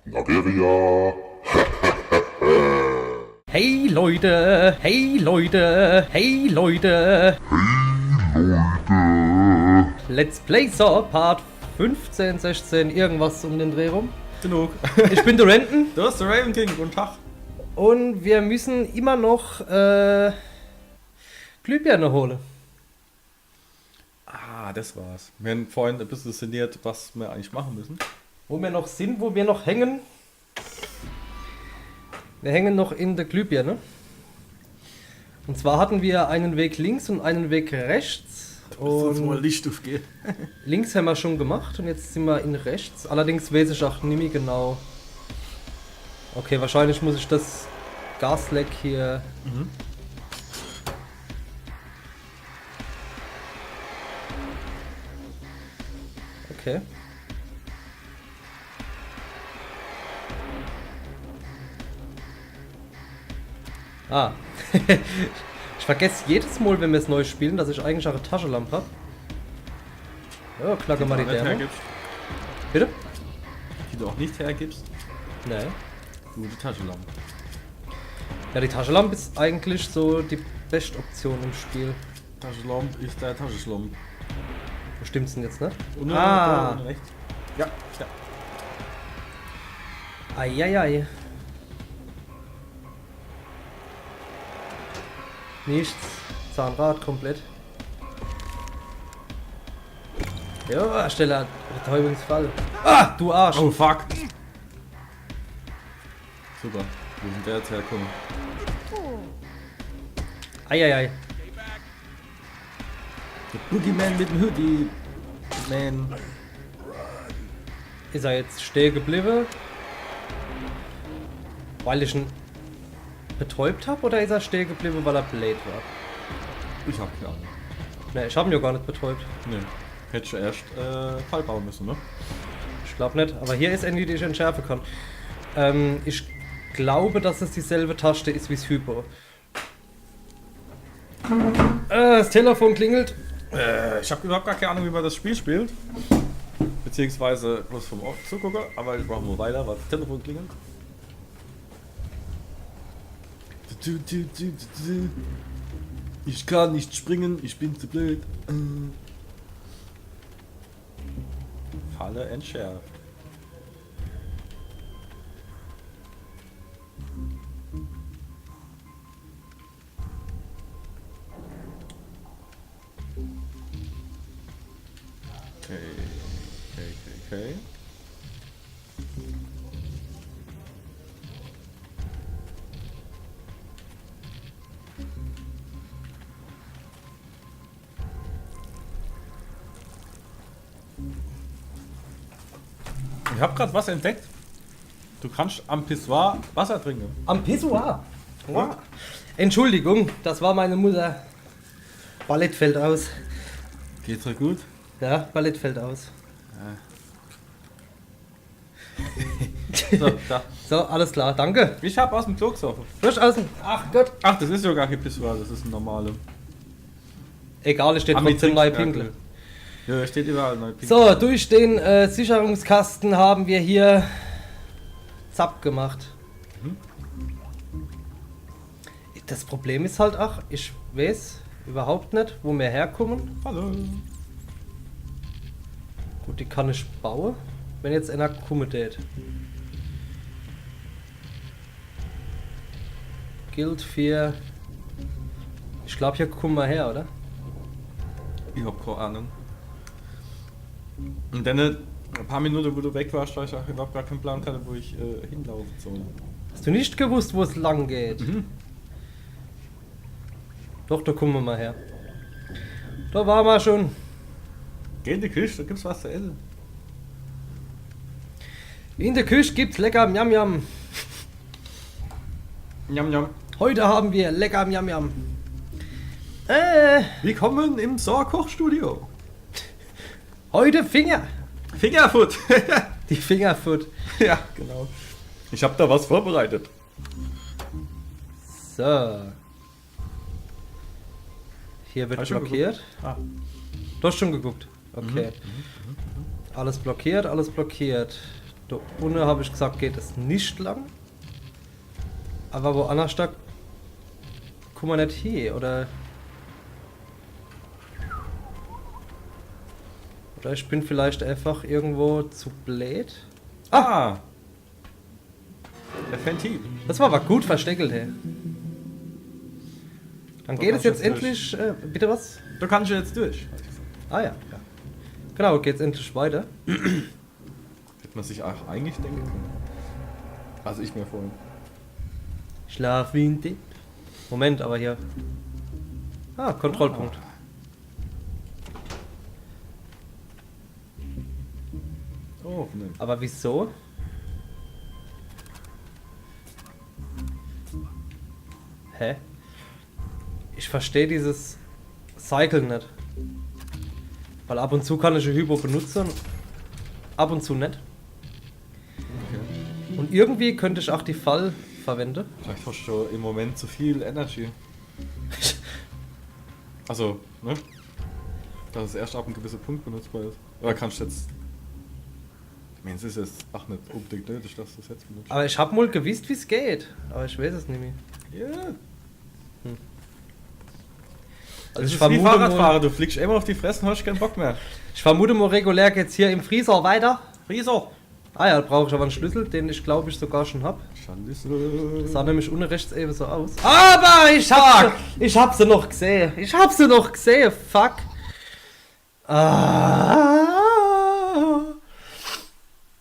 Nageria. Hey Leute, hey Leute, hey Leute. Let's Play Saw Part 15, 16, irgendwas um den Dreh rum. Genug. Ich bin der Renton. Du hast der Raven King, guten Tag. Und wir müssen immer noch Glühbirne holen. Ah, das war's. Wir haben vorhin ein bisschen sinniert, was wir eigentlich machen müssen. Wo wir noch sind, wo wir noch hängen. Wir hängen noch in der Glühbirne. Und zwar hatten wir einen Weg links und einen Weg rechts. Und mal Und Licht aufgehen. links haben wir schon gemacht und jetzt sind wir in rechts. Allerdings weiß ich auch nicht mehr genau. Okay, wahrscheinlich muss ich das Gasleck hier... Okay. Ah. Ich vergesse jedes Mal, wenn wir es neu spielen, dass ich eigentlich auch eine Taschenlampe habe. Ja, knacke mal die Därme. hergibst. Bitte? Die du auch nicht hergibst. Nee. Gute Taschenlampe. Ja, die Taschenlampe ist eigentlich so die beste Option im Spiel. Taschenlampe ist der Taschenlampe. Wo stimmt's denn jetzt nicht? Und Ah. und rechts. Ja, ja. Eieiei. Nichts. Zahnrad komplett. Ja, Stelle Betäubungsfall. Ah, du Arsch. Oh fuck. Super. Wo sind der jetzt herkommen? Eieiei. Der Boogeyman mit dem Hoodie. Man. Ist er jetzt stehen geblieben? Weil ich ihn betäubt habe oder ist er stehen geblieben, weil er blöd war? Ich hab keine Ahnung. Ne, ich habe ihn ja gar nicht betäubt. Nee. Hätte ich erst Fall bauen müssen, ne? Ich glaube nicht, aber hier ist eine, die ich entschärfen kann. Ich glaube, dass es dieselbe Taste ist wie das Hypo. Das Telefon klingelt. Ich habe überhaupt gar keine Ahnung, wie man das Spiel spielt. Beziehungsweise bloß vom Zugucker, aber ich brauche nur weiter, weil das Telefon klingelt. Ich kann nicht springen, ich bin zu blöd. Falle entschärft. Okay. Ich habe gerade was entdeckt. Du kannst am Pissoir Wasser trinken. Am Pissoir. Ja. Entschuldigung, das war meine Mutter. Ballett fällt aus. Geht's dir gut? Ja, Ballett fällt aus. So, da. So, alles klar, danke. Ich habe aus dem Klo gesoffen. Frisch außen. Ach Gott. Ach, das ist ja gar kein Pissoir, das ist ein normale. Egal, es steht trotzdem neu Pinkel. Ja, steht überall neu Pinkel. So, durch den Sicherungskasten haben wir hier Zapp gemacht. Das Problem ist halt auch, ich weiß überhaupt nicht, wo wir herkommen. Hallo. Gut, die kann ich bauen, wenn jetzt einer kommen tät. Gilt für... Ich glaube, hier kommen wir her, oder? Ich hab keine Ahnung. Und dann ein paar Minuten, wo du weg warst, weil ich auch überhaupt gar keinen Plan hatte, wo ich hinlaufen soll. Hast du nicht gewusst, wo es lang geht? Doch, da kommen wir mal her. Da waren wir schon. Geh in die Küche, da gibt's was zu essen. In der Küche gibt's lecker Miam Miam. Njam, njam. Heute haben wir lecker Miam Miam. Willkommen im Saw-Kochstudio. Heute Finger. Fingerfood. Die Fingerfood. Ja, genau. Ich habe da was vorbereitet. So. Hier wird Hast du schon blockiert. Ah. Du hast schon geguckt. Okay. Alles blockiert, alles blockiert. Da unten habe ich gesagt, geht es nicht lang. Aber woanders da kommen wir nicht hin, oder? Oder ich bin vielleicht einfach irgendwo zu blöd. Ah! Der Ventil. Das war aber gut versteckelt, hey. Dann Da geht es kannst jetzt du jetzt endlich. Bitte was? Da kannst du jetzt durch. Ah ja. Genau, geht's endlich weiter. Hätte man sich auch eigentlich denken können. Also ich mir vorhin. Schlaf wie ein Dieb. Moment, aber hier. Ah, Kontrollpunkt. Oh, ne. Aber wieso? Hä? Ich verstehe dieses Cycle nicht. Weil ab und zu kann ich ein Hypo benutzen, ab und zu nicht. Okay. Und irgendwie könnte ich auch die Fall verwenden. Vielleicht hast du im Moment zu viel Energy. Also, ne? Dass es erst ab einem gewissen Punkt benutzbar ist. Oder kannst du jetzt. Ich meine, es ist jetzt auch nicht unbedingt nötig, dass du es jetzt benutzt. Aber ich hab mal gewusst, wie es geht. Aber ich weiß es nicht mehr. Ja. Also Das ich ist wie vermute, Fahrradfahrer, mal, du fliegst immer auf die Fresse und hast keinen Bock mehr. ich vermute mal, regulär geht's hier im Freezer weiter. Wieso? Ah ja, da brauche ich aber einen Schlüssel, den ich glaube ich sogar schon hab. Schalisse. Sah nämlich unten rechts eben so aus. Aber ich hab sie noch gesehen. Ich hab sie noch gesehen. Fuck.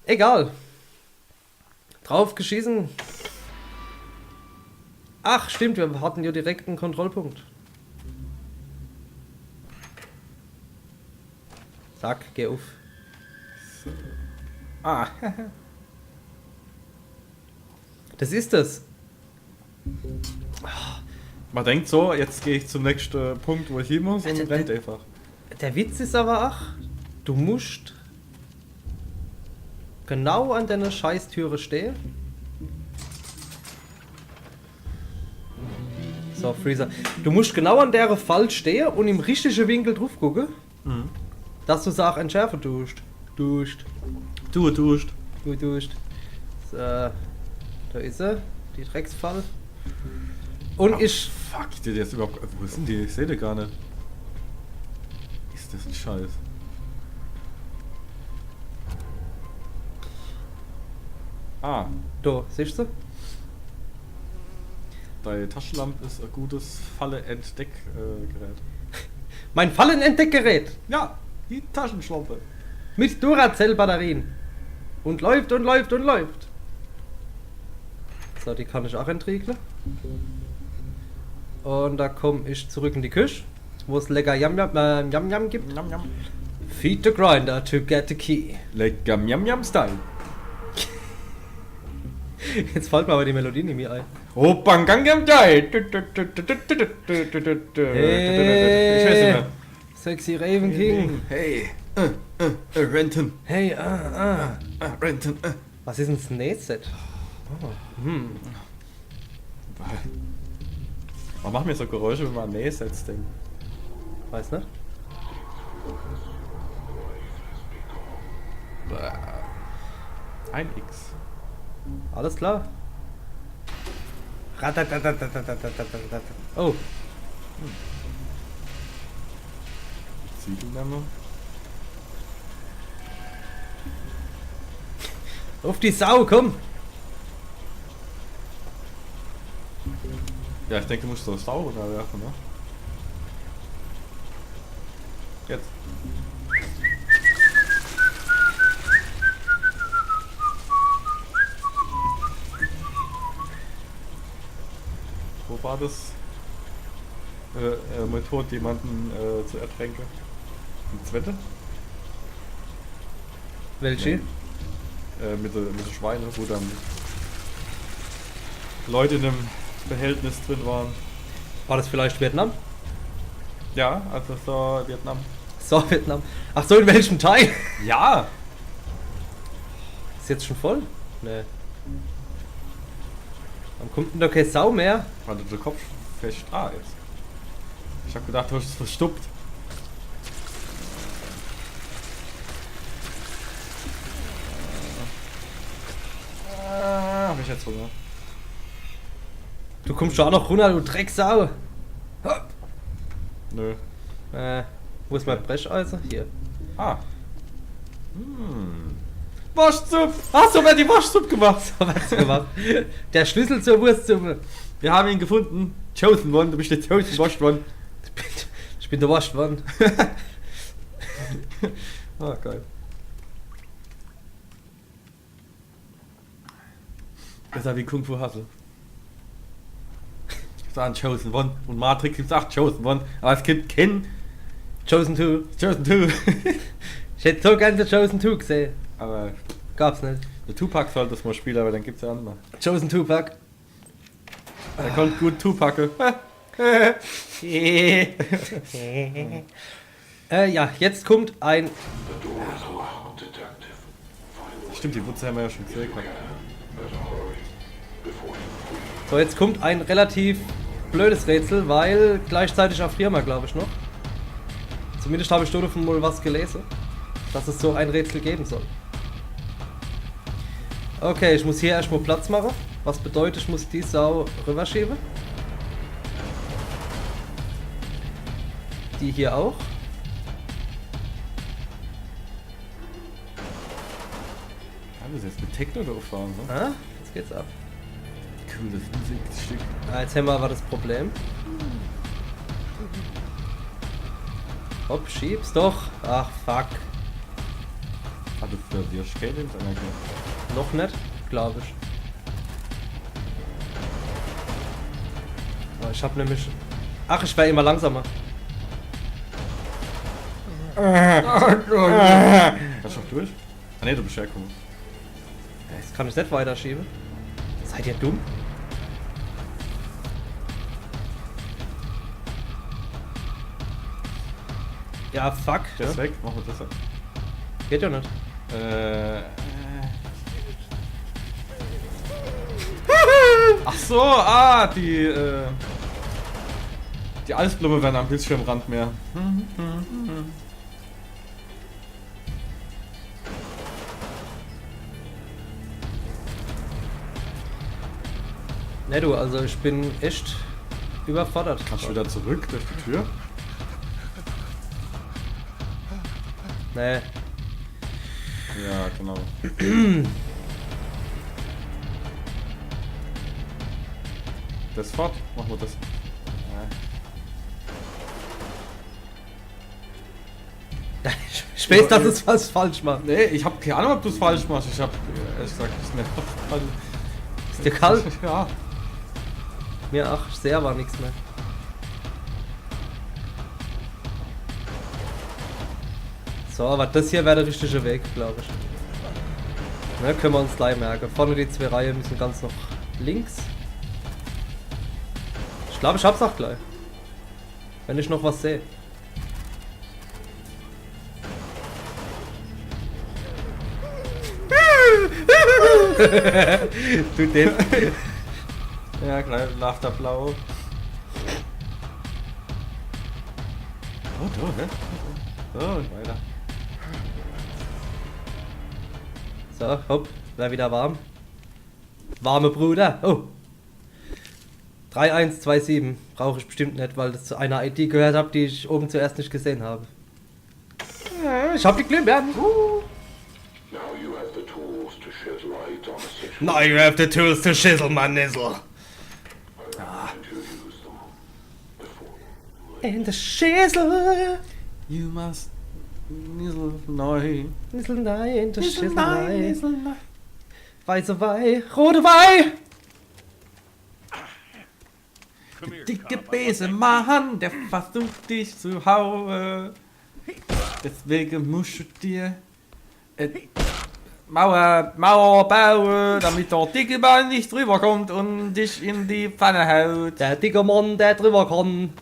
Egal. Drauf geschießen. Ach, stimmt, wir hatten ja direkt einen Kontrollpunkt. Zack, geh auf. Ah. Das ist es. Man denkt so, jetzt gehe ich zum nächsten Punkt, wo ich hin muss und rennt einfach. Der Witz ist aber auch, du musst genau an deiner Scheißtüre stehen. So, Freezer. Du musst genau an der Fall stehen und im richtigen Winkel drauf gucken, dass du es auch entschärfen tust. Duscht. Du tust. Du duscht. So, da ist er, die Drecksfall. Und ich. Fuck, ich die jetzt überhaupt. Wo sind die? Ich sehe die gar nicht. Ist das ein Scheiß? Ah, Da, siehst du? deine Taschenlampe ist ein gutes Falle-Entdeck-Gerät. Mein Fallenentdeckgerät Ja, die Taschenlampe. mit Duracell-Batterien. Und läuft und läuft und läuft. So, die kann ich auch entriegeln. Und da komme ich zurück in die Küche, wo es lecker Yam-Yam gibt. Njam, njam. Feed the grinder to get the key. Lecker Njam Njam Style. Jetzt fällt mir aber die Melodie nicht mehr ein. Opang Gangnam Style. Ich weiß nicht mehr. Sexy Raven King. Hey, Renton. Hey, Renton. Was ist ein Snake-Set? Man macht mir so Geräusche, wenn man an Nähe setzt, denkt. Weiß nicht. Ein X. Alles klar. Oh, Ziegelname. auf die Sau, komm! Ja, ich denke, du musst so Sau runterwerfen, ne? Jetzt. Wo war das? Methode, jemanden zu ertränken? Mit Zwette? Welche? Mit den Schweinen, wo dann Leute in einem Behältnis drin waren. War das vielleicht Vietnam? Ja, also so Vietnam. So, Vietnam. Ach so, in welchem Teil? Ja! Ist jetzt schon voll? Nee. Warum kommt denn da keine Sau mehr? Warte, der Kopf fest. Ah, jetzt. Ich hab gedacht, du hast es verstoppt. jetzt Hunger. Du kommst schon auch noch runter, du Drecksau. Nö. Wo ist mein Brecheisen? Hier. Ah. Wurstsuppe! Hast du mir die Wurstsuppe gemacht? So was gemacht. Der Schlüssel zur Wurstsuppe. Wir haben ihn gefunden. Chosen One, du bist der Chosen Washed One. Ich bin der Washed One. Ah, geil. Das ist wie Kung Fu Hustle. Ich sage Chosen One und Matrix gibt es auch Chosen One, aber es gibt keinen Chosen 2. Chosen Two. Ich hätte so gerne Chosen 2 gesehen. Aber Gab's nicht. der Tupac sollte das mal spielen, aber dann gibt es ja auch nicht mehr. Chosen 2 Pack. Er konnte gut Tupac. Ja, jetzt kommt ein. Stimmt, die Wutze haben wir ja schon gesehen. So, jetzt kommt ein relativ blödes Rätsel, weil gleichzeitig erfrieren wir, glaube ich, noch. Zumindest habe ich dort davon mal was gelesen, dass es so ein Rätsel geben soll. Okay, ich muss hier erstmal Platz machen. Was bedeutet, ich muss die Sau rüberschieben. Die hier auch. Haben wir jetzt mit Techno drauf fahren, ne? Ah, jetzt geht's ab. Cooles Musikstück. Jetzt haben wir aber das Problem. Hopp, schieb's doch. Ach, fuck. Hat es für dir Skate Noch nicht, glaube ich. Aber ich hab nämlich... Ach, ich war immer langsamer. Kannst du noch durch? Ah ne, du bist ja cool. Jetzt kann ich nicht weiterschieben. Seid ihr dumm? Ja, fuck. Der ist Ja. weg, machen wir das. Geht ja nicht. Ach so, die Eisblume werden am Bildschirmrand mehr. Ne, du, also ich bin echt überfordert. Kannst du wieder zurück durch die Tür? Nee. Ja, genau. Das fort, machen wir das. Ich weiß, dass es was falsch macht. Nee, ich hab keine Ahnung, ob du es falsch machst. Ich hab ehrlich gesagt, ist mir falsch. Ist dir kalt? Ja. Mir ach, sehr war nichts mehr. So, aber das hier wäre der richtige Weg, glaube ich. Ne, können wir uns gleich merken. Vorne die zwei Reihen müssen ganz noch links. Ich glaube, ich hab's auch gleich. Wenn ich noch was sehe. Du den. Ja, gleich lacht er blau. Oh, du, ne? So, und weiter. So, hopp, wäre wieder warm. Warme Bruder. Oh. 3127 brauche ich bestimmt nicht, weil das zu einer ID gehört habe, die ich oben zuerst nicht gesehen habe. Ich habe die Glühbirnen. Now you have the tools to shed light on a situation Now you have the tools to shizzle my nizzle. and to use them before In the shizzle. You must nizzle neu. Nizzle nein, the shizzle nein. Weiße Weih, rote Weih. Dicke Besenmann, der versucht dich zu hauen. Deswegen musst du dir Mauer bauen, damit der dicke Mann nicht drüber kommt und dich in die Pfanne haut. Der dicke Mann, der drüber kann.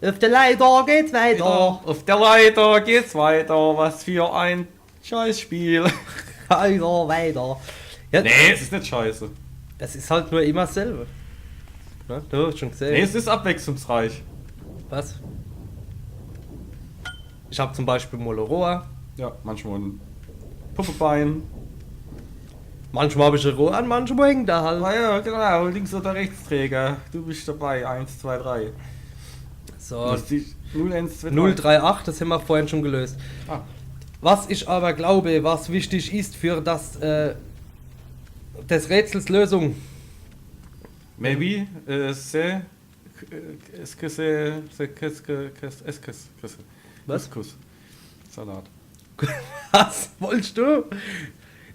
Auf der Leiter geht's weiter. Auf der Leiter geht's weiter. Was für ein Scheißspiel. Weiter, weiter. Ja, Nee, es ist nicht scheiße. es ist halt nur immer dasselbe. Ne? Du hast schon gesehen. Nee, es ist abwechslungsreich. Was? Ich habe zum Beispiel Moloroa. Ja, manchmal ein Puppebein. Manchmal habe ich ein Rohr an, manchmal hängt da halt. Ah ja, genau, Links- oder Rechtsträger. Du bist dabei, 1, 2, 3. So, Das ist 0, 1, 2, 3. 038, das haben wir vorhin schon gelöst. Ah. Was ich aber glaube, was wichtig ist für das, des Rätsels Lösung. Maybe, c'est... Est-ce que c'est... Was? Couscous. Salat. Was wolltest du?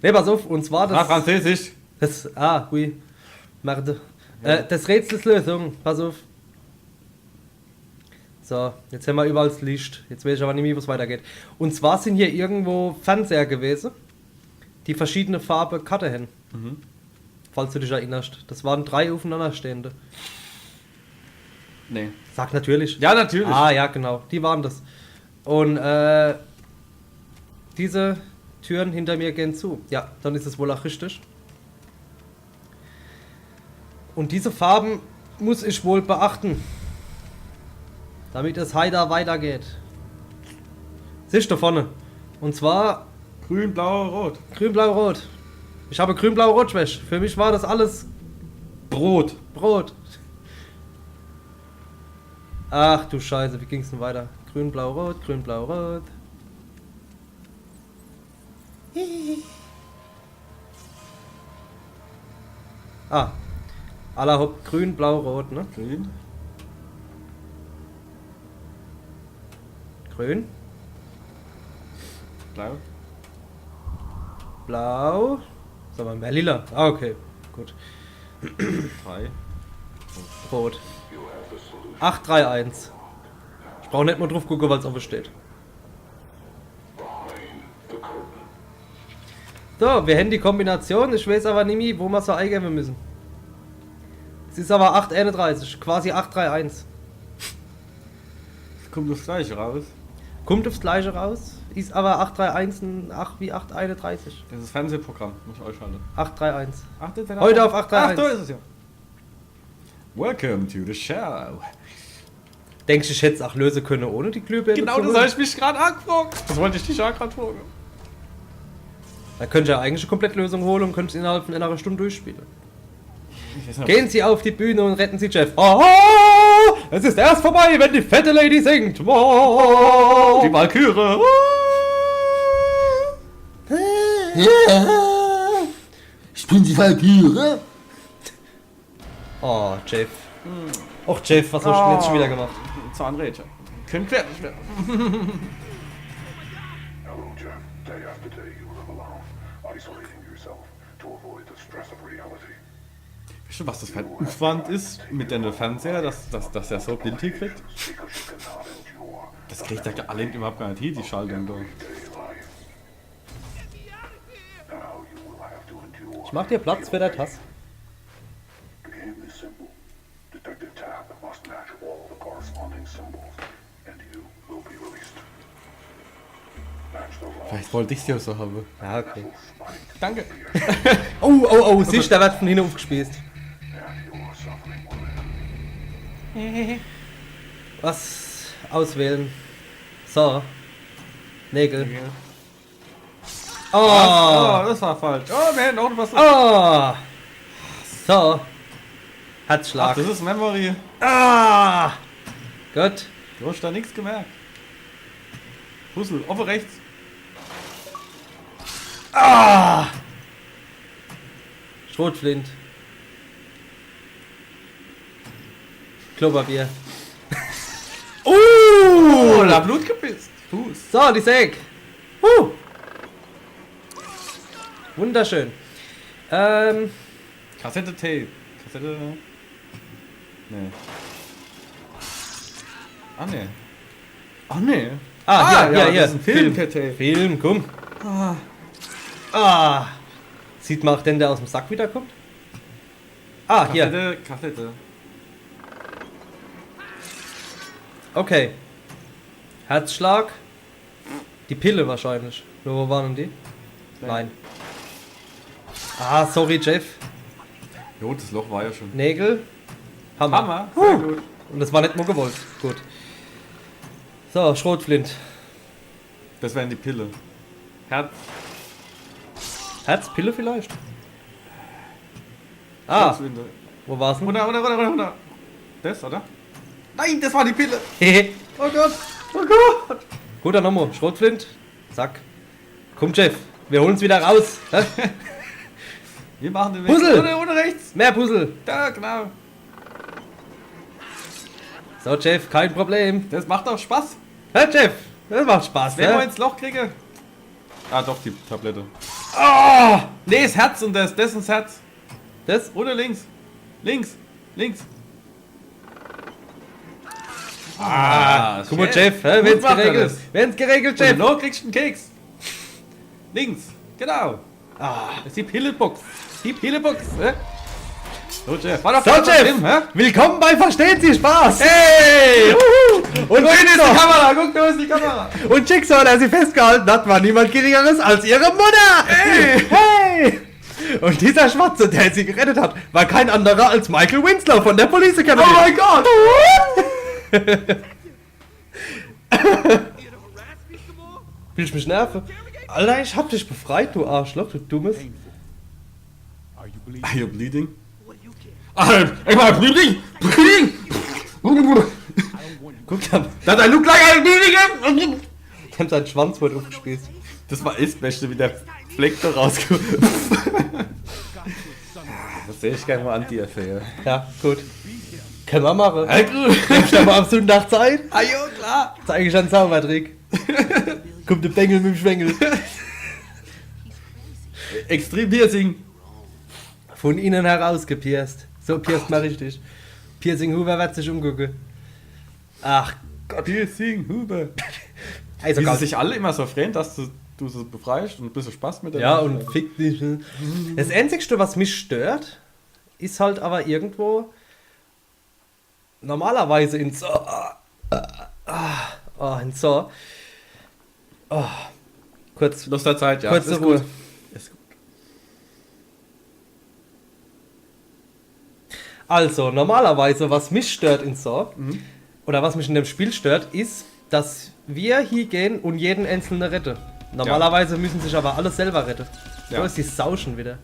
Ne, pass auf, und zwar das... Französisch. Oui. Merde. Das Rätsels Lösung, pass auf. So, jetzt haben wir überall das Licht. Jetzt weiß ich aber nicht mehr, wo es weitergeht. Und zwar sind hier irgendwo Fernseher gewesen, die verschiedene Farbe Karte haben. Mhm. Falls du dich erinnerst. Das waren 3 aufeinanderstehende. Nee. Sag natürlich. Ja, natürlich. Ah, ja, genau. Die waren das. Und diese Türen hinter mir gehen zu. Ja, dann ist es wohl auch richtig. Und diese Farben muss ich wohl beachten, damit es heiter weitergeht. Siehst du vorne? Und zwar Grün, blau, rot. grün, blau, rot. Ich habe grün, blau, rot Schwäche. Für mich war das alles Brot. Brot. Ach du Scheiße, wie ging's denn weiter? Grün, blau, rot, grün, blau, rot. Ah. Aller Hopp, grün, blau, rot, ne? Grün. Grün, Blau. blau. Sag mal, mehr lila. Ah, okay. Gut. 3. Rot. You have the solution. 831. Ich brauche nicht mal drauf gucken, weil es offen steht. Behind the curtain. So, wir haben die Kombination. Ich weiß aber nicht mehr, wo wir so eingeben müssen. Es ist aber 831, quasi 831. Kommt das gleiche raus. Kommt aufs gleiche raus, ist aber 831 wie 831. Das ist Fernsehprogramm, muss ich ausschalten. 831. Ach, Heute auf Ach, 831. da ist es ja. Welcome to the show. Denkst du, ich hätte es auch lösen können ohne die Glühbirne? Genau, zu das holen? habe ich mich gerade angefragt. Das wollte ich dich auch gerade fragen. Da könnt ihr eigentlich eine Komplettlösung holen und könnt es innerhalb von einer Stunde durchspielen. Ich weiß nicht, Gehen Sie auf die Bühne und retten Sie Jeff. Oh, es ist erst vorbei, wenn die fette Lady singt. Oh, die Walküre. Ich bin die Valkyrie. Oh, Jeff. Och, Jeff, was hast du denn jetzt schon wieder gemacht? Zahnrädchen. Können quer nicht mehr. Hello, Jeff. Day after day, you live alone, isolating yourself to avoid the stress of reality. Weißt du, was das für ein Aufwand ist mit dem Fernseher, dass er so blind kriegt? Because you cannot endure Das kriegt ja alle überhaupt gar nicht hin, die Schaltung da. daily life. Now you will have to endure. Ich mach dir Platz für der Tasse. The game is simple. Detective Tab must match all the corresponding symbols, and you will be released. Match the wrong Vielleicht wollte ich es ja so haben. Ja, okay. spike, Danke. Oh, siehst du, der wird von hinten aufgespießt. and your suffering will end. Was auswählen? So. Nägel. Oh. Oh, das war falsch. Oh, wir hätten auch noch was. Oh. So. Ach, Herzschlag. das ist Memory. Ah. Gut. Du hast da nichts gemerkt. Puzzle, oben rechts. Ah. Schrotflint. Klopapier. Oh, da Blut gepisst. Fuß. So, die Säge. Wunderschön. Kassette Tape. Kassette. Nee. Ah, nee. Ah, nee. Hier. Das ist ein Filmtape. Film, komm. Sieht man auch den, der aus dem Sack wiederkommt? Hier. Kassette. Okay. Herzschlag. Die Pille wahrscheinlich. Nur wo waren denn die? Nein. Sorry, Jeff. Jo, das Loch war ja schon. Nägel. Hammer. Hammer. Sehr gut. Und das war nicht mal gewollt. Gut. So, Schrotflint. Das wären die Pille. Herz. Herzpille vielleicht? Ah, Schrotflinte. wo war's denn? Runter. Das, oder? Nein, das war die Pille. Hehe. Oh Gott. Gut, dann nochmal. Schrotflint. Zack. Komm, Chef. Wir holen's wieder raus. Hä? Wir machen den Weg. Puzzle. Ohne rechts. Mehr Puzzle. Da, genau. So, Chef, kein Problem. Das macht doch Spaß. Hä, Chef? Das macht Spaß, Wenn wir ne? ins Loch kriegen. Ah, doch, die Tablette. Oh! Nee, das Herz und das ist das Herz. Das? Oder links. Links. Ah, Guck mal, Chef, hä? Wenn's macht er geregelt. das. Wenn's geregelt, Chef. Chef. No, kriegst du einen Keks. Links. Genau. Ah. Das ist die Pillebox. Ne? So, Chef. War doch So, kein Chef. Problem, hä? Willkommen bei Verstehen Sie Spaß. Hey! Und Guck, ist die Jigsaw. Kamera. Guck, da ist die Kamera. Und Jigsaw, der sie festgehalten hat, war niemand Geringeres als ihre Mutter. Hey. Hey! Und dieser Schwarze, der sie gerettet hat, war kein anderer als Michael Winslow von der Police Academy. Oh mein Gott. Willst du mich nerven? Alter, ich hab dich befreit, du Arschloch, du Dummes. Are you bleeding? I'm bleeding. Guck, dann, That I look like I'm bleeding. die haben seinen Schwanz wohl aufgespießt. Das war ist Beste, wie der Fleck da rauskommt. Das sehe ich gerne mal an dir, Fee. Ja, gut. Können wir machen. Ja, gut. Nimmst du mal am Sonntag Zeit? Ah, jo, klar. Zeig ich einen Zaubertrick. Kommt der Bengel mit dem Schwengel. Extrem Piercing. Von innen heraus gepierst. So pierst mal richtig. Piercing Huber wird sich umgucken. Ach Gott. Piercing, Huber. Also Wie sie ganz sich alle immer so freuen, dass du sie befreist und ein bisschen Spaß mit der ja, und fick dich. Ne? Das Einzige, was mich stört, ist halt aber irgendwo normalerweise in so. In so. Oh, kurz. Lust der Zeit, ja. Kurze Ist Ruhe. gut. Ist gut. Also, normalerweise, was mich stört in so, oder was mich in dem Spiel stört, ist, dass wir hier gehen und jeden Einzelnen retten. Normalerweise müssen sich aber alle selber retten. Ja. So ist die Sau schon wieder.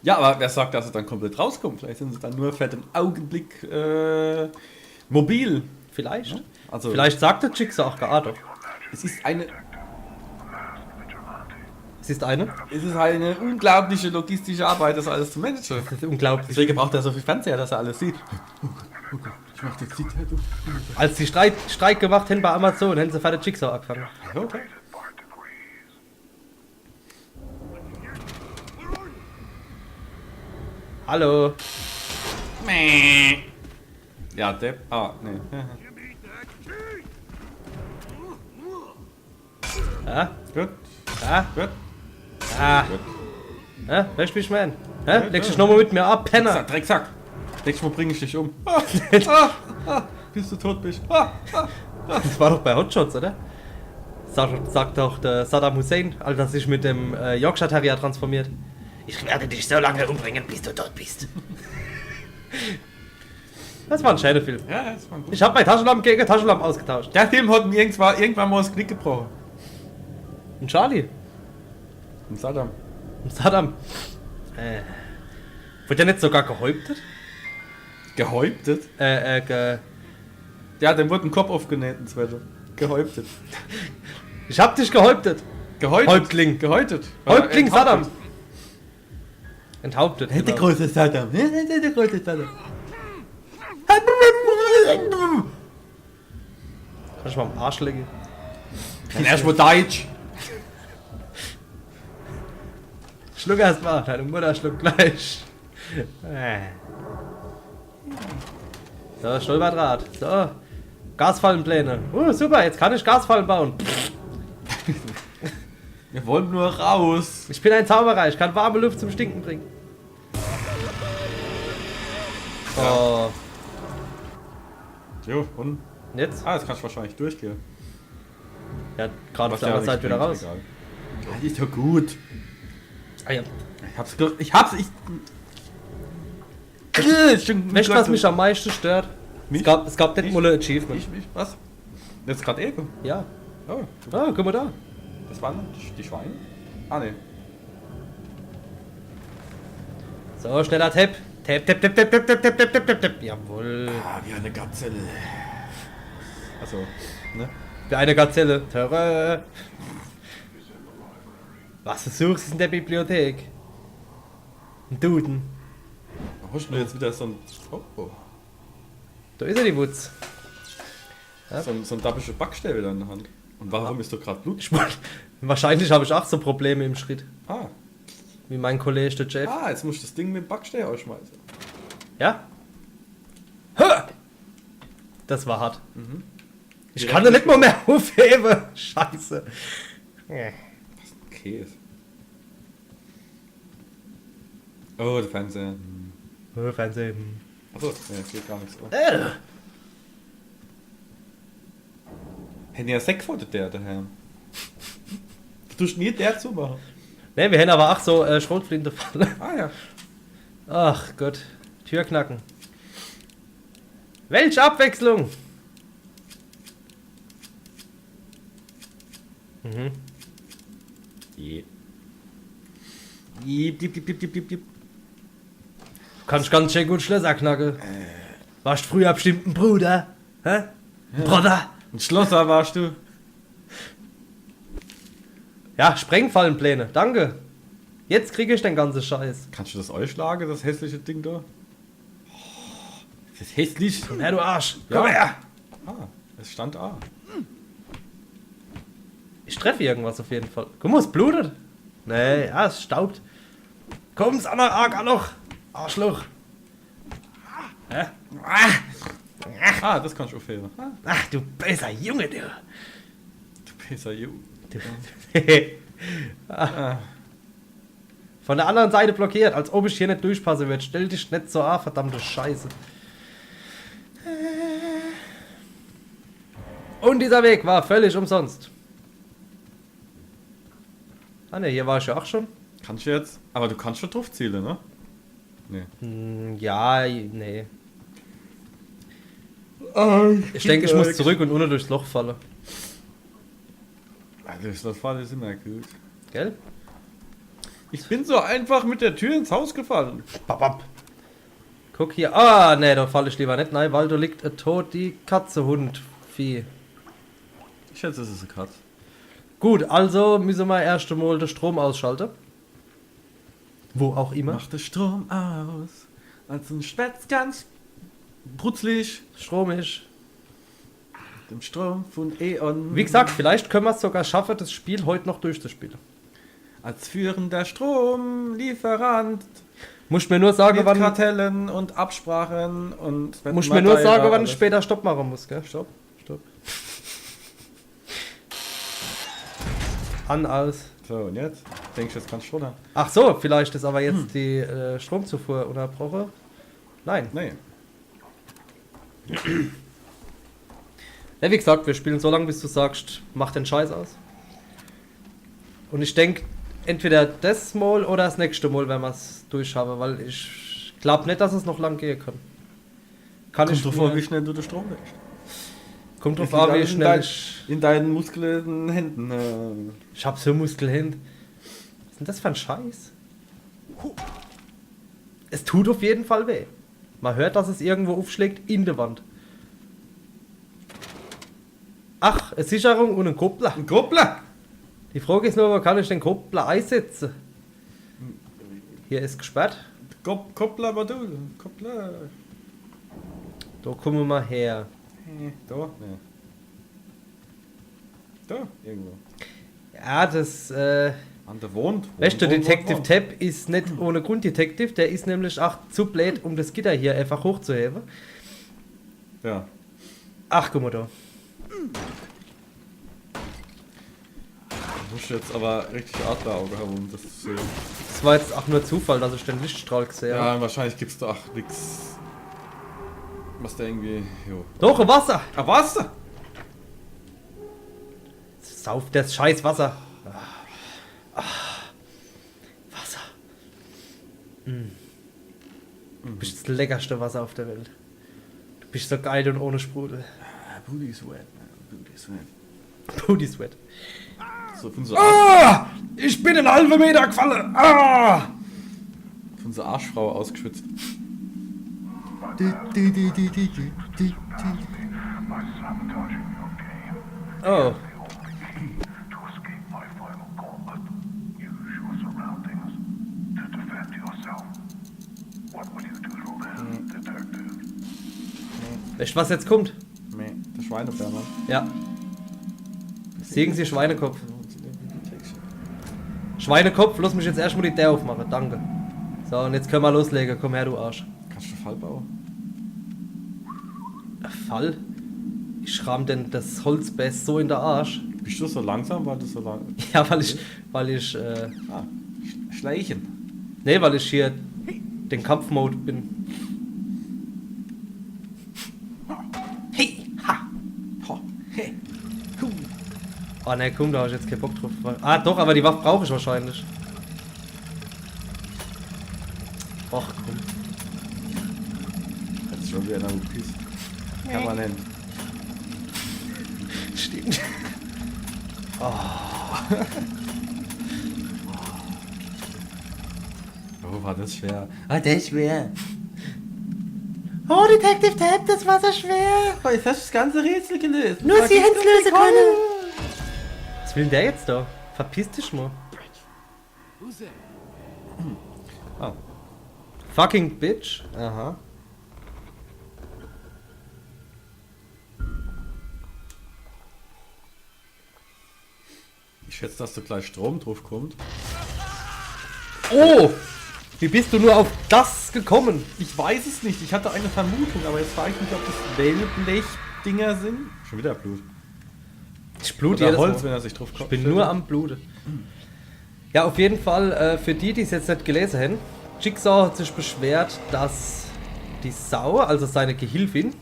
Ja, aber wer sagt, dass es dann komplett rauskommt? Vielleicht sind sie dann nur für den Augenblick mobil. Vielleicht. Ja, also Vielleicht sagt der Jigsaw auch gar doch. es ist eine eine unglaubliche logistische Arbeit, das alles zu managen. Das ist unglaublich. Deswegen braucht er so viel Fernseher, dass er alles sieht. Oh Gott, ich mach jetzt die Zeit um. Als die Streik gemacht haben bei Amazon, haben sie für den Jigsaw angefangen. Okay. Hallo. Ja, Depp. Ah, nee. Ja? Gut, Ja? gut. Ja? Gut. Ja? Weißt du, wie ich mein? Ja? Legst dich nochmal mit mir ab, Penner. Drecksack. Nächstes Mal bringe ich dich um. Bis du tot bist. Das war doch bei Hotshots, oder? Sagt doch der Saddam Hussein, als er sich mit dem Yorkshire Terrier transformiert. Ich werde dich so lange umbringen, bis du tot bist. Das war ein schöner Film. Ja, das war gut. Ich habe meine Taschenlampe gegen Taschenlampe ausgetauscht. Der Film hat mir irgendwann mal das Knick gebrochen. Und Charlie. Und Saddam. Und Saddam. Wird der nicht sogar gehäuptet? Gehäuptet? Ja, dem wurde ein Kopf aufgenäht und so weiter. Gehäuptet. Ich hab dich gehäuptet. Gehäutet. Häuptling. Gehäutet. Häuptling Enthauptet. Saddam. Enthauptet. Genau. große Saddam. Der große Saddam. Kann ich mal am Arsch legen? Dann erstmal Deutsch. Schluck erst mal. Deine Mutter schluckt gleich. So, Stolperdraht. So. Gasfallenpläne. Super, jetzt kann ich Gasfallen bauen. Wir wollen nur raus. Ich bin ein Zauberer, ich kann warme Luft zum Stinken bringen. Oh. Jo, und? Jetzt? Ah, jetzt kannst du wahrscheinlich durchgehen. Ja, gerade auf der anderen Seite wieder raus. Ja, ist doch gut. Ah, ja. Ich hab's. Weißt du, was mich am meisten stört? Mich? Es gab nicht mal ein Achievement. Was? Jetzt gerade eben. Ja. Oh, Ah, guck mal da. das waren die Schweine? Ah, ne. So, schneller Tap. Tap, tap, tap, tap, tap, tap, tap, tap, tap, tap. Jawohl. Ah, wie eine Gazelle. Also, ne? Wie eine Gazelle. Terror. Was versuchst du in der Bibliothek? Ein Duden. Hast du jetzt wieder so ein... Oh. Da ist er, die Wutz. Ja. So ein dabische Backstäbe wieder in der Hand. Und warum ist da gerade Blut? Wahrscheinlich habe ich auch so Probleme im Schritt. Ah. Wie mein Kollege, der Jeff. Ah, jetzt musst du das Ding mit dem Backstäbe ausschmeißen. Ja? Ha! Das war hart. Ich Direkt kann da nicht mal mehr aufheben. Scheiße. Käse. Oh, der Fernseher. Fernsehen. Achso, ja, geht gar nichts. Oh. Äh. Hätten ja Sektfoto der daheim. Du tust nie der zumachen. Ne, wir haben aber auch so Schrotflinte fallen. Ah ja. Ach Gott. Tür knacken. Welche Abwechslung! Mhm. Je. Jip, jip, jip, jip, jip, jip. Kannst ganz schön gut Schlösser knacken. Warst früher bestimmt ein Bruder? Hä? Ein Bruder? Ein Schlosser warst du. Ja, Sprengfallenpläne. Danke. Jetzt kriege ich den ganzen Scheiß. Kannst du das ausschlagen, das hässliche Ding da? Oh, das ist hässlich. Komm her, du Arsch. Ja. Komm her. Ah, es stand A. Ich treffe irgendwas auf jeden Fall. Guck mal, es blutet. Nee, ja, es staubt. Komm's an der Arg noch. Arschloch. Hä? Ah, das kannst du aufheben. Ah, Ach, du böser Junge, du. du Pisser, Ju. Ah. Von der anderen Seite blockiert, als ob ich hier nicht durchpassen würde. Stell dich nicht so an, verdammte Scheiße. Und dieser Weg war völlig umsonst. Ah ne, hier war ich ja auch schon. Kannst du jetzt? Aber du kannst schon drauf zielen, ne? Nee. Ja, nee. Ich denke, ich muss zurück und ohne durchs Loch fallen. Also das Fall ist immer gut. Gell? Ich bin so einfach mit der Tür ins Haus gefallen. Babab. Guck hier. Ah, ne, da falle ich lieber nicht. Nein, weil da liegt tot die Katze, Hund, Vieh. Ich schätze, es ist eine Katze. Gut, also müssen wir erst einmal den Strom ausschalten. Wo auch immer. Mach den Strom aus. Als ein Schwätz ganz brutzlig. Strom ist. Dem Strom von Eon. Wie gesagt, vielleicht können wir es sogar schaffen, das Spiel heute noch durchzuspielen. Als führender Stromlieferant. Muss mir nur sagen, Mit wann. Kartellen und Absprachen und... Muss mir nur sagen, wann ich alles. später Stopp machen muss, gell? Stopp. Stopp. An, aus. So, und jetzt? Denkst du, jetzt kannst du runter? Ach so, vielleicht ist aber jetzt die Stromzufuhr unterbrochen. Nein. Nee. Ja, wie gesagt, wir spielen so lange, bis du sagst, mach den Scheiß aus. Und ich denke, entweder das Mal oder das nächste Mal, wenn wir es durchhaben, weil ich glaube nicht, dass es noch lang gehen kann. Kann Kommt ich drauf mir- an, wie schnell du den Strom legst. Kommt drauf an, wie schnell ich... In deinen muskulösen Händen. Ich hab so Muskelhände. Was ist denn das für ein Scheiß? Es tut auf jeden Fall weh. Man hört, dass es irgendwo aufschlägt in der Wand. Ach, eine Sicherung und ein Koppler. Ein Koppler! Die Frage ist nur, wo kann ich den Koppler einsetzen? Hier ist gesperrt. Koppler, aber du. Koppler. Da kommen wir mal her. Da? Nee. Da, irgendwo. Ja, das, An der Wohnt. weißt du, Wohnt, Detective Wohnt. Tab ist nicht ohne Grund Detective. Der ist nämlich auch zu blöd, um das Gitter hier einfach hochzuheben. Ja. Ach, guck mal da. Du musst jetzt aber richtig Adlerauge haben, um das zu sehen. Das war jetzt auch nur Zufall, dass ich den Lichtstrahl gesehen habe. Ja, wahrscheinlich gibt's da auch nix. Was da irgendwie. Jo. Doch, ein Wasser! Ah, was? Sauf das scheiß Wasser. Wasser. Du bist das leckerste Wasser auf der Welt. Du bist so geil und ohne Sprudel. Booty Sweat, man. Booty Sweat. Booty Sweat. So von so, Ich bin einen halben Meter gefallen. Ah! von so Arschfrau ausgeschwitzt. by sabotaging your game. Oh. The only key to escape my final gauntlet. Use your surroundings to defend yourself. What will you do then, Detective? Weißt du, was jetzt kommt? Nee, der Schweinebär, Mann. Ja. Siegen Sie Schweinekopf. Schweinekopf, lass mich jetzt erstmal die Tür aufmachen, danke. So, und jetzt können wir loslegen. Komm her, du Arsch. Kannst du Fall bauen? Fall? Ich rahm denn das Holzbest so in der Arsch. Bist du so langsam, weil du so lang... Ja, weil ich, Ah, Schleichen. nee, weil ich hier den Kampfmode bin. Hey, ha! Ho, hey, hu. Oh ne, komm, da hab ich jetzt keinen Bock drauf. Ah, doch, aber die Waffe brauche ich wahrscheinlich. Och, komm. Jetzt schon wieder ein Piece. Permanent. Stimmt. Oh, war das schwer. Ah, das ist schwer. Oh, Detective Tab, das war so schwer. Oh, jetzt hast du das ganze Rätsel gelöst. Nur sie hätten es lösen können. Was will denn der jetzt da? Verpiss dich mal. Ah. Fucking Bitch. Aha. Ich schätze, dass da gleich Strom drauf kommt. Oh! Wie bist du nur auf das gekommen? Ich weiß es nicht. Ich hatte eine Vermutung, aber jetzt frage ich mich, ob das Wellblech-Dinger sind. Schon wieder Blut. Ich blute Oder jedes Holz, Mal. wenn er sich drauf Ich kommt. bin nur am Blute. Ja, auf jeden Fall, für die, die es jetzt nicht gelesen haben, Jigsaw hat sich beschwert, dass die Sau, also seine Gehilfin,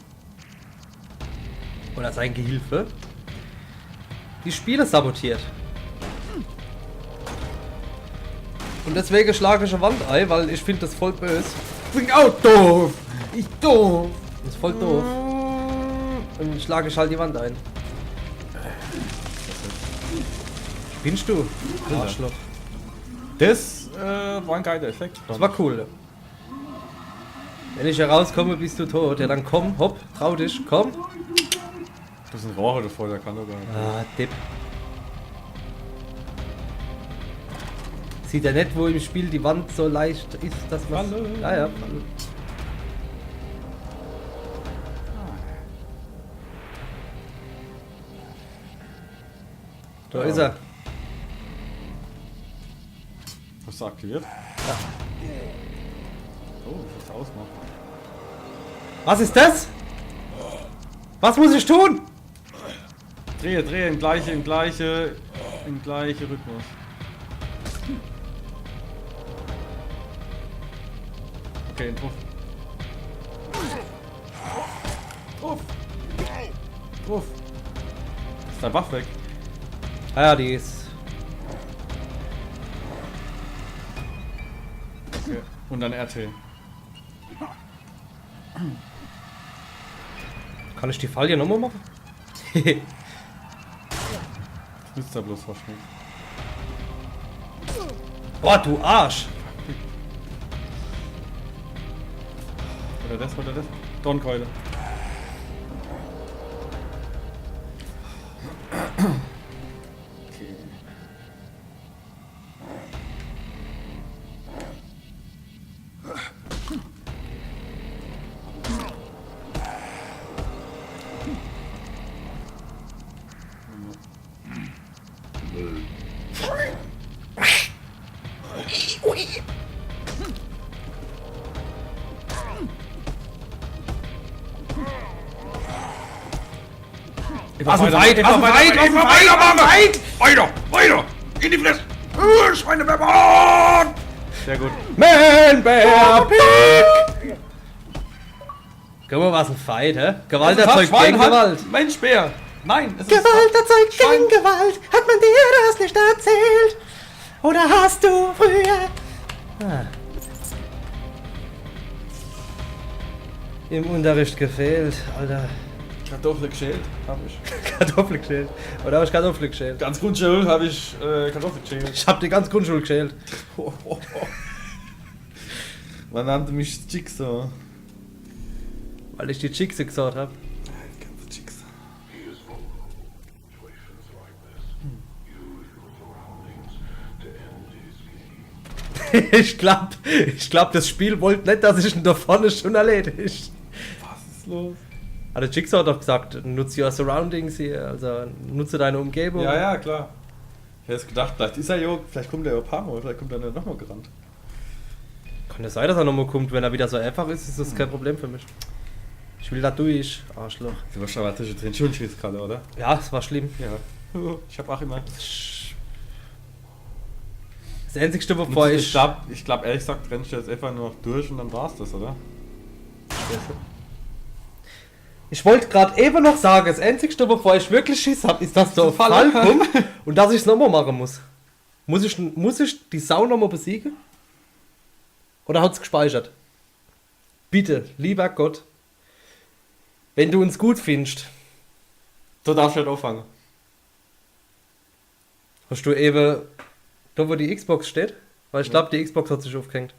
oder sein Gehilfe, die Spiele sabotiert. Und deswegen schlage ich eine Wand ein, weil ich finde das voll böse. bin auch doof. Ich doof. Das ist voll doof. Und schlage ich halt die Wand ein. Spinnst du? Arschloch. Das war ein geiler Effekt. Das war cool. Wenn ich herauskomme, bist du tot. Ja, dann komm, hopp, trau dich, komm. Das sind Rohre davor, der kann doch gar nicht. Ah, Tipp. Sieht er nicht, wo im Spiel die Wand so leicht ist, dass man. Hallo. Ja, ja. Hallo. Da ist er. Hast du aktiviert? Ja. Oh, ich muss ausmachen. Was ist das? Was muss ich tun? Drehe im gleiche Rhythmus. Okay, drauf. Drauf. Ist dein Buff weg? Ah ja, die ist. Okay. Und dann RT. Kann ich die Falle nochmal machen? Nützt ja bloß fast nicht. Boah, du Arsch! Oder das? Dornkeule. Okay. Was ein Weit, was ein Weit! Weiter! In die Fresse! Schweinebär! Sehr gut. Man Bear Pig! Guck mal, was ein Fight, hä? Gewalt erzeugt gegen Gewalt. Mensch, Bär! Nein, es Gewalt ist erzeugt Schwein. gegen Gewalt. Hat man dir das nicht erzählt? Oder hast du früher... Im Unterricht gefehlt, Alter. Kartoffel geschält, hab ich. Kartoffel geschält. Oder habe ich Kartoffel geschält? Ganz Grundschule habe ich Kartoffel geschält. Ich hab die ganze Grundschule geschält. Man nannte mich Jigsaw. Weil ich die Chicks gesagt habe. Ganze Chicks. He is vulnerable. Situations like this. Use your surroundings to end his game. Ich glaub, das Spiel wollte nicht, dass ich ihn da vorne schon erledigt. Was ist los? Aber der Jigsaw hat doch gesagt, nutze your surroundings hier, also nutze deine Umgebung. Ja, ja, klar. Ich hätte jetzt gedacht, vielleicht ist er ja, vielleicht kommt er ja ein paar Mal, vielleicht kommt er dann nochmal gerannt. Kann ja sein, dass er nochmal kommt, wenn er wieder so einfach ist, ist das kein Problem für mich. Ich will da durch, Arschloch. Du warst aber zwischendrin schon Schießkalle, oder? Ja, es war schlimm. Ja. Ich hab auch immer. Das einzigste, wovor Ich glaub, ehrlich gesagt, rennst du jetzt einfach nur noch durch und dann war's das, oder? Ich wollte gerade eben noch sagen, das einzigste, wovor ich wirklich Schiss habe, ist, dass der Fall kommt und dass ich es nochmal machen muss. Muss ich die Sau nochmal besiegen? Oder hat es gespeichert? Bitte, lieber Gott, wenn du uns gut findest, Du darfst nicht auffangen. hast du eben da, wo die Xbox steht? Weil ich glaube, die Xbox hat sich aufgehängt.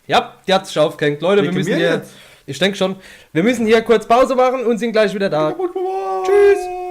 Ja, die hat sich aufgehängt. Leute, wir Wegen müssen mir hier... jetzt? Ich denke schon. Wir müssen hier kurz Pause machen und sind gleich wieder da. Tschüss!